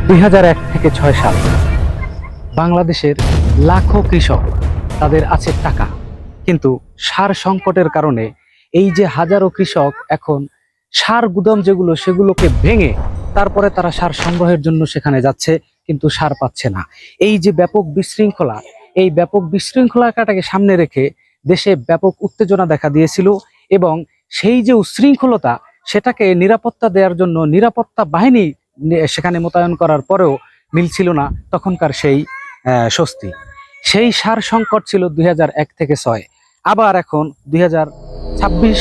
2001 থেকে 6 সাল বাংলাদেশের লাখো কৃষক তাদের আছে টাকা, কিন্তু সার সংকটের কারণে এই যে হাজারো কৃষক এখন সার গুদাম যেগুলো সেগুলোকে ভেঙে তারপরে তারা সার সংগ্রহের জন্য সেখানে যাচ্ছে, কিন্তু সার পাচ্ছে না। এই যে ব্যাপক বিশৃঙ্খলা, এই ব্যাপক বিশৃঙ্খলাটাকে সামনে রেখে দেশে ব্যাপক উত্তেজনা দেখা দিয়েছিল এবং সেই যে উশৃঙ্খলতা সেটাকে নিরাপত্তা দেওয়ার জন্য নিরাপত্তা বাহিনী সেখানে মোতায়েন করার পরেও মিলছিল না তখনকার সেই স্বস্তি। সেই সার সংকট ছিল 2001 থেকে 6। আবার এখন 2026,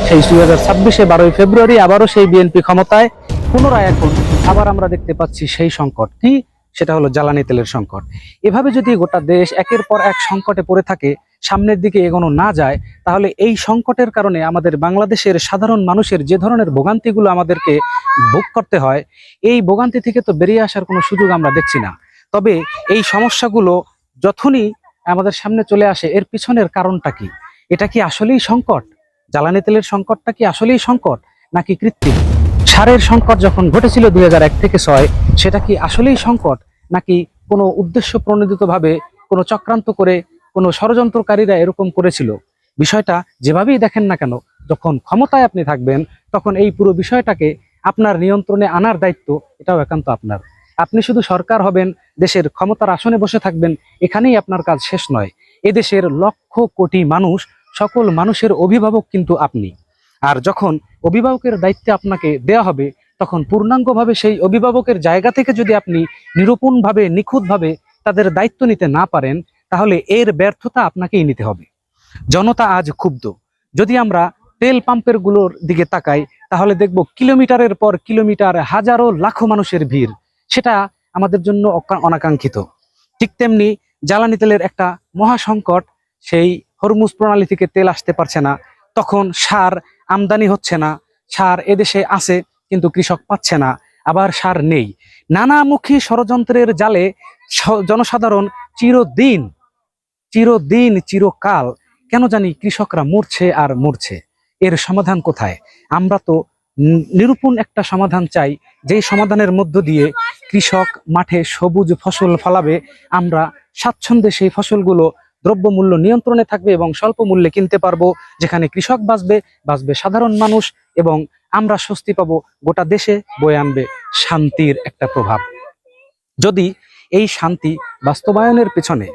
সেই 2026-এ 12ই ফেব্রুয়ারি আবারও সেই বিএনপি ক্ষমতায়, পুনরায় এখন আবার আমরা দেখতে পাচ্ছি সেই সংকট কি, সেটা হলো জ্বালানি তেলের সংকট। এভাবে যদি গোটা দেশ একের পর এক সংকটে পড়ে থাকে, সামনের দিকে এগোনো না যায়, তাহলে এই সংকটের কারণে আমাদের বাংলাদেশের সাধারণ মানুষের যে ধরনের ভোগান্তিগুলো আমাদেরকে ভোগ করতে হয়, এই ভোগান্তি থেকে তো বেরিয়ে আসার কোনো সুযোগ আমরা দেখছি না। তবে এই সমস্যাগুলো যখনই আমাদের সামনে চলে আসে, এর পিছনের কারণটা কি? এটা কি আসলেই সংকট? জ্বালানি তেলের সংকটটা কি আসলেই সংকট নাকি কৃত্রিম? সারের সংকট যখন ঘটেছিল 2001 থেকে 6, সেটা কি আসলেই সংকট নাকি কোনো উদ্দেশ্য প্রণোদিতভাবে কোনো চক্রান্ত করে কোনো ষড়যন্ত্রকারীরা এরকম করেছিল? বিষয়টা যেভাবেই দেখেন না কেন, যখন ক্ষমতায় আপনি থাকবেন তখন এই পুরো বিষয়টাকে আপনার নিয়ন্ত্রণে আনার দায়িত্ব এটাও একান্ত আপনার। আপনি শুধু সরকার হবেন, দেশের ক্ষমতার আসনে বসে থাকবেন, এখানেই আপনার কাজ শেষ নয়। এদেশের লক্ষ কোটি মানুষ, সকল মানুষের অভিভাবক কিন্তু আপনি। আর যখন অভিভাবকের দায়িত্বে আপনাকে দেয়া হবে, তখন পূর্ণাঙ্গভাবে সেই অভিভাবকের জায়গা থেকে যদি আপনি নিরূপণভাবে নিখুঁতভাবে তাদের দায়িত্ব নিতে না পারেন, তাহলে এর ব্যর্থতা আপনাকেই নিতে হবে। জনতা আজ ক্ষুব্ধ। যদি আমরা তেল পাম্পের গুলোর দিকে তাকাই, তাহলে দেখব কিলোমিটারের পর কিলোমিটার হাজারো লাখো মানুষের ভিড়। সেটা আমাদের জন্য অনাকাঙ্ক্ষিত। ঠিক তেমনি জ্বালানি তেলের একটা মহা সংকট, সেই হরমুজ প্রণালী থেকে তেল আসতে পারছে না, তখন সার আমদানি হচ্ছে না। সার এদেশে আছে কিন্তু কৃষক পাচ্ছে না, আবার সার নেই। নানামুখী ষড়যন্ত্রের জালে জনসাধারণ চিরদিন চিরকাল কেন জানি কৃষকরা মরছে আর মরছে। এর সমাধান কোথায়? আমরা তো নিরূপণ একটা সমাধান চাই, যেই সমাধানের মধ্য দিয়ে কৃষক মাঠে সবুজ ফসল ফলাবে, আমরা স্বাচ্ছন্দ্যে সেই ফসলগুলো দ্রব্যমূল্য নিয়ন্ত্রণে থাকবে এবং স্বল্প মূল্যে কিনতে পারবো, যেখানে কৃষক বাঁচবে সাধারণ মানুষ, এবং আমরা স্বস্তি পাবো। গোটা দেশে বয়ে আনবে শান্তির একটা প্রভাব। যদি এই শান্তি বাস্তবায়নের পেছনে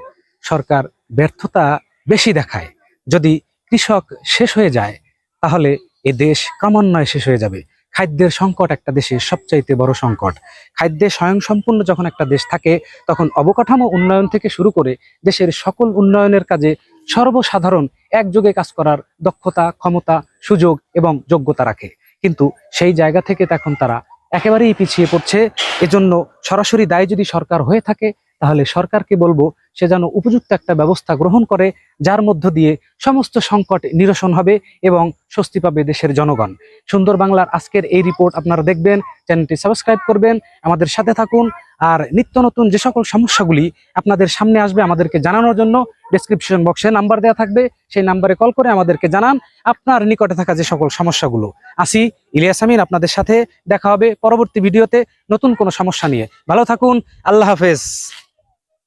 সরকার ব্যর্থতা বেশি দেখায়, যদি কৃষক শেষ হয়ে যায়, তাহলে এ দেশ ক্রমান্বয়ে শেষ হয়ে যাবে। খাদ্যের সংকট একটা দেশের সবচাইতে বড় সংকট। খাদ্যে স্বয়ংসম্পূর্ণ যখন একটা দেশ থাকে, তখন অবকাঠামো উন্নয়ন থেকে শুরু করে দেশের সকল উন্নয়নের কাজে সর্বসাধারণ একযোগে কাজ করার দক্ষতা, ক্ষমতা, সুযোগ এবং যোগ্যতা রাখে। কিন্তু সেই জায়গা থেকে এখন তারা একেবারেই পিছিয়ে পড়ছে। এজন্য সরাসরি দায় যদি সরকার হয়ে থাকে, তাহলে সরকারকে বলবো সে যেন উপযুক্ত একটা ব্যবস্থা গ্রহণ করে, যার মধ্য দিয়ে সমস্ত সংকট নিরসন হবে এবং স্বস্তি পাবে দেশের জনগণ। সুন্দর বাংলার আজকের এই রিপোর্ট আপনারা দেখবেন, চ্যানেলটি সাবস্ক্রাইব করবেন, আমাদের সাথে থাকুন। আর নিত্য নতুন যে সকল সমস্যাগুলি আপনাদের সামনে আসবে আমাদেরকে জানানোর জন্য ডেসক্রিপশন বক্সে নাম্বার দেওয়া থাকবে, সেই নাম্বারে কল করে আমাদেরকে জানান আপনার নিকটে থাকা যে সকল সমস্যাগুলো। আসি, ইলিয়াস আমিন আপনাদের সাথে দেখা হবে পরবর্তী ভিডিওতে নতুন কোনো সমস্যা নিয়ে। ভালো থাকুন, আল্লাহ হাফেজ।